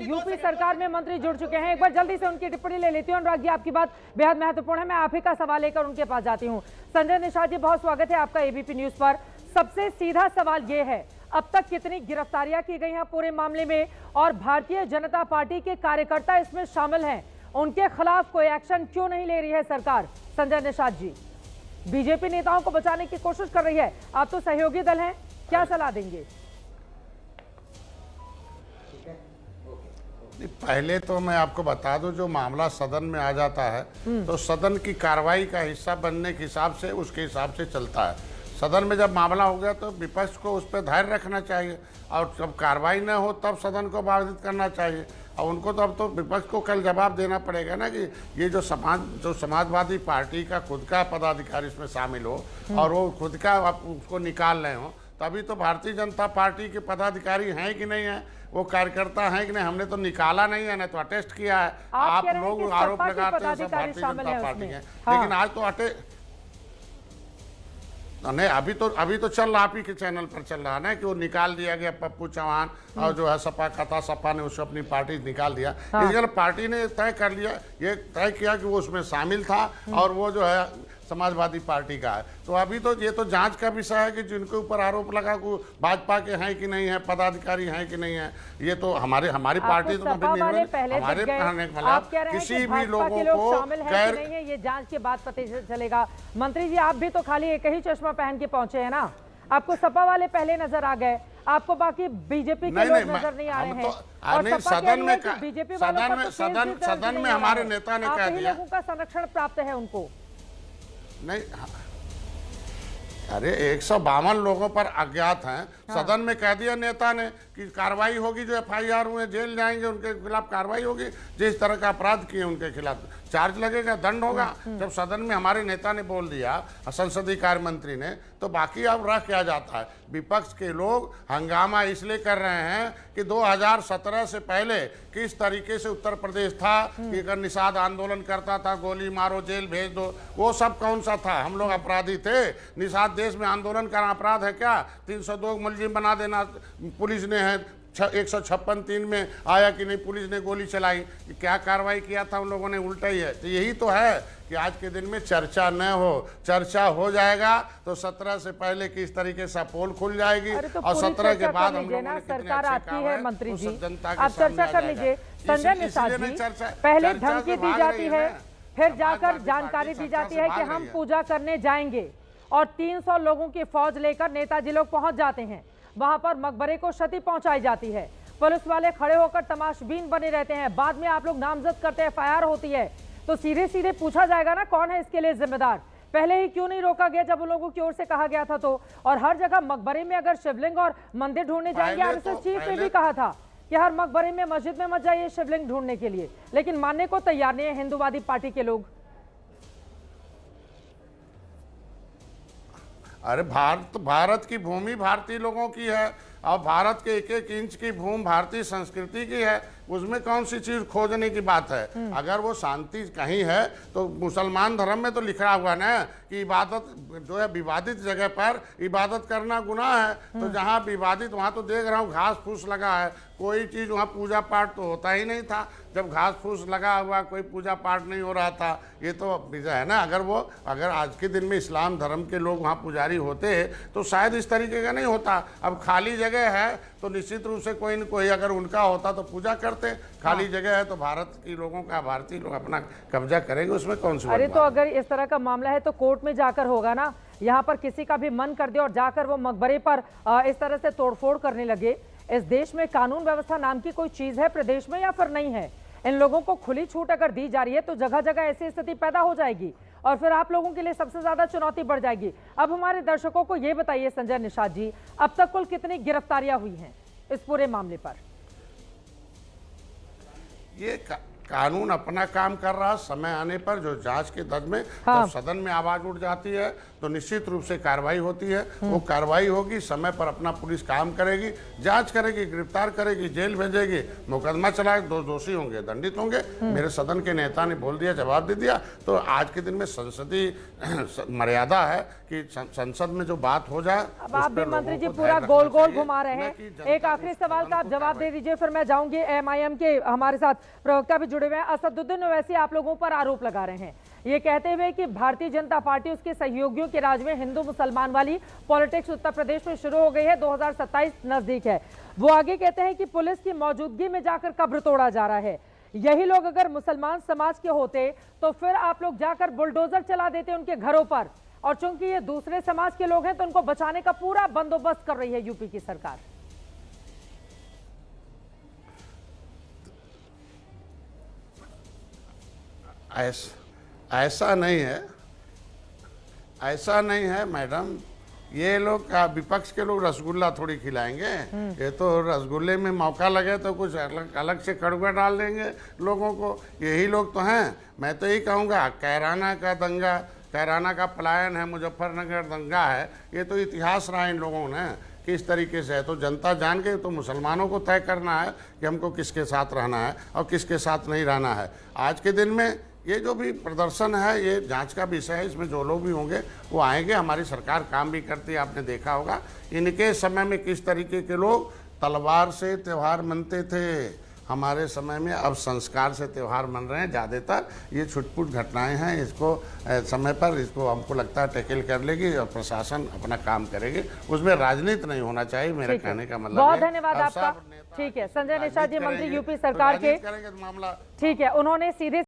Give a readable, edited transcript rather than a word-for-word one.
UP सरकार में मंत्री जुड़ चुके हैं। एक बार जल्दी से उनकी टिप्पणी ले लेती हूँ। अनुराग जी, आपकी बात बेहद महत्वपूर्ण है, मैं आप ही का सवाल लेकर उनके पास जाती हूँ। संजय निषाद जी, बहुत स्वागत है आपका एबीपी न्यूज पर। सबसे सीधा सवाल ये है, अब तक कितनी गिरफ्तारियां की गई हैं पूरे मामले में, और भारतीय जनता पार्टी के कार्यकर्ता इसमें शामिल हैं, उनके खिलाफ कोई एक्शन क्यों नहीं ले रही है सरकार? संजय निषाद जी, बीजेपी नेताओं को बचाने की कोशिश कर रही है, आप तो सहयोगी दल हैं, क्या सलाह देंगे? पहले तो मैं आपको बता दूं, जो मामला सदन में आ जाता है तो सदन की कार्रवाई का हिस्सा बनने के हिसाब से उसके हिसाब से चलता है। सदन में जब मामला हो गया तो विपक्ष को उस पर धैर्य रखना चाहिए, और जब कार्रवाई न हो तब सदन को बाधित करना चाहिए। और उनको तो अब तो विपक्ष को कल जवाब देना पड़ेगा ना कि ये जो समाजवादी पार्टी का खुद का पदाधिकारी इसमें शामिल हो और वो खुद का उसको निकाल रहे हो, तभी तो भारतीय जनता पार्टी के पदाधिकारी हैं कि नहीं है, वो कार्यकर्ता हैं कि नहीं, हमने तो निकाला नहीं है ना, तो अटेस्ट किया है। आप लोग आरोप लगाते हैं सब भारतीय जनता पार्टी है, लेकिन आज तो नहीं, अभी तो चल रहा, आप ही के चैनल पर चल रहा है ना कि वो निकाल दिया गया पप्पू चौहान, और जो है सपा का था, सपा ने उसको अपनी पार्टी निकाल दिया। इसलिए पार्टी ने तय कर लिया, ये तय किया कि वो उसमें शामिल था और वो जो है समाजवादी पार्टी का है। तो अभी तो ये तो जांच का विषय है कि जिनके ऊपर आरोप लगा को भाजपा के हैं कि नहीं है, पदाधिकारी हैं कि नहीं है, ये तो हमारी पार्टी तो हमारे किसी भी लोगों को गैर नहीं है, ये जांच के बाद पता चलेगा। मंत्री जी, आप भी तो खाली एक ही चश्मा पहन के पहुंचे हैं ना, आपको सपा वाले पहले नजर आ गए, आपको बाकी बीजेपी के लोग नजर नहीं आ रहे हैं। और सदन में हमारे नेता ने कह दिया लोगों का संरक्षण प्राप्त है उनको। नहीं, अरे 152 लोगों पर अज्ञात हैं। सदन में कह दिया नेता ने कि कार्रवाई होगी, जो एफआईआर हुए जेल जाएंगे, उनके खिलाफ कार्रवाई होगी, जिस तरह का अपराध किए उनके खिलाफ चार्ज लगेगा, दंड होगा। जब सदन में हमारे नेता ने बोल दिया, संसदीय कार्य मंत्री ने, तो बाकी अब रह क्या जाता है? विपक्ष के लोग हंगामा इसलिए कर रहे हैं कि 2017 से पहले किस तरीके से उत्तर प्रदेश था कि अगर निषाद आंदोलन करता था, गोली मारो, जेल भेज दो, वो सब कौन सा था? हम लोग अपराधी थे? निषाद देश में आंदोलन करना अपराध है क्या? 302 मुलजिम बना देना पुलिस ने है, 156(3) में आया कि नहीं, पुलिस ने गोली चलाई, क्या कार्रवाई किया था उन लोगों ने? उल्टा ही है। तो यही तो है कि आज के दिन में चर्चा न हो, चर्चा हो जाएगा तो 17 से पहले किस तरीके से पोल खुल जाएगी, तो और 17 के बाद हम लोगों ने सरकार आती है, मंत्री जी आप चर्चा कर लीजिए। संजय निषाद जी, पहले धमकी दी जाती है, फिर जाकर जानकारी दी जाती है कि हम पूजा करने जाएंगे, और 300 लोगों की फौज लेकर नेताजी लोग पहुंच जाते हैं, वहां पर मकबरे को क्षति पहुंचाई जाती है, पुलिस वाले खड़े होकर तमाशबीन बने रहते हैं, बाद में आप लोग नामजद करते हैं, एफआईआर होती है, तो सीधे सीधे पूछा जाएगा ना कौन है इसके लिए जिम्मेदार? पहले ही क्यों नहीं रोका गया जब उन लोगों की ओर से कहा गया था? तो और हर जगह मकबरे में अगर शिवलिंग और मंदिर ढूंढने जाएंगे, आरएसएस चीफ ने भी कहा था कि हर मकबरे में, मस्जिद में मत जाइए शिवलिंग ढूंढने के लिए, लेकिन मानने को तैयार नहीं है हिंदूवादी पार्टी के लोग। अरे भारत की भूमि भारतीय लोगों की है, और भारत के एक एक इंच की भूमि भारतीय संस्कृति की है, उसमें कौन सी चीज खोजने की बात है? अगर वो शांति कहीं है तो मुसलमान धर्म में तो लिखा हुआ ना कि इबादत जो है विवादित जगह पर इबादत करना गुनाह है। तो जहाँ विवादित, वहाँ तो देख रहा हूँ घास फूस लगा है, कोई चीज वहाँ पूजा पाठ तो होता ही नहीं था। जब घास फूस लगा हुआ, कोई पूजा पाठ नहीं हो रहा था, ये तो विजय है ना। अगर आज के दिन में इस्लाम धर्म के लोग वहाँ पुजारी होते तो शायद इस तरीके का नहीं होता। अब खाली जगह है तो निश्चित रूप से कोई न कोई अगर उनका होता तो पूजा करते। खाली जगह है तो भारत के लोगों का, भारतीय लोग अपना कब्जा करेंगे, उसमें कौन सी? अरे तो अगर इस तरह का मामला है तो कोर्ट में जाकर होगा ना, यहाँ पर किसी का भी मन कर दे और जाकर वो मकबरे पर इस तरह से तोड़फोड़ करने लगे। इस देश में कानून व्यवस्था नाम की कोई चीज है प्रदेश में या फिर नहीं है? इन लोगों को खुली छूट अगर दी जा रही है तो जगह जगह ऐसी स्थिति पैदा हो जाएगी, और फिर आप लोगों के लिए सबसे ज्यादा चुनौती बढ़ जाएगी। अब हमारे दर्शकों को ये बताइए संजय निषाद जी, अब तक कुल कितनी गिरफ्तारियां हुई हैं इस पूरे मामले पर? ये कानून अपना काम कर रहा, समय आने पर जो जांच के दद में जब सदन में आवाज उठ जाती है तो निश्चित रूप से कार्रवाई होती है। वो कार्रवाई होगी, समय पर अपना पुलिस काम करेगी, जांच करेगी, गिरफ्तार करेगी, जेल भेजेगी, मुकदमा चलाए, दोषी होंगे दंडित होंगे। मेरे सदन के नेता ने बोल दिया, जवाब दे दिया। तो आज के दिन में संसदीय मर्यादा है कि संसद में जो बात हो जाए। अब आप भी मंत्री जी पूरा गोल गोल घुमा रहे हैं। एक आखिरी सवाल का आप जवाब दे दीजिए, फिर मैं जाऊंगी। MIM के हमारे साथ प्रवक्ता भी जुड़े हुए हैं। असदुद्दीन ओवैसी आप लोगों पर आरोप लगा रहे हैं, ये कहते हुए कि भारतीय जनता पार्टी उसके सहयोगियों के राज में हिंदू मुसलमान वाली पॉलिटिक्स उत्तर प्रदेश में शुरू हो गई है, 2027 नजदीक है। वो आगे कहते हैं कि पुलिस की मौजूदगी में जाकर कब्र तोड़ा जा रहा है। यही लोग अगर मुसलमान समाज के होते तो फिर आप लोग जाकर बुलडोजर चला देते उनके घरों पर, और चूंकि ये दूसरे समाज के लोग हैं तो उनको बचाने का पूरा बंदोबस्त कर रही है यूपी की सरकार। ऐसा नहीं है, ऐसा नहीं है मैडम। ये लोग का विपक्ष के लोग रसगुल्ला थोड़ी खिलाएंगे। ये तो रसगुल्ले में मौका लगे तो कुछ अलग से कड़वा डाल देंगे लोगों को। यही लोग तो हैं। मैं तो यही कहूँगा, कैराना का दंगा, कैराना का पलायन है, मुजफ्फरनगर दंगा है, ये तो इतिहास रहा इन लोगों ने किस तरीके से है। तो जनता जान के तो मुसलमानों को तय करना है कि हमको किसके साथ रहना है और किसके साथ नहीं रहना है। आज के दिन में ये जो भी प्रदर्शन है, ये जांच का विषय है। इसमें जो लोग भी होंगे वो आएंगे। हमारी सरकार काम भी करती है, आपने देखा होगा। इनके समय में किस तरीके के लोग तलवार से त्यौहार मनते थे, हमारे समय में अब संस्कार से त्यौहार मन रहे हैं ज़्यादातर। ये छुटपुट घटनाएं हैं, इसको समय पर इसको हमको लगता है टैकल कर लेगी और प्रशासन अपना काम करेगी। उसमें राजनीति नहीं होना चाहिए, मेरे कहने का मतलब। बहुत धन्यवाद आपका। ठीक है, संजय निषाद जी मंत्री यूपी सरकार के। मामला ठीक है, उन्होंने सीधे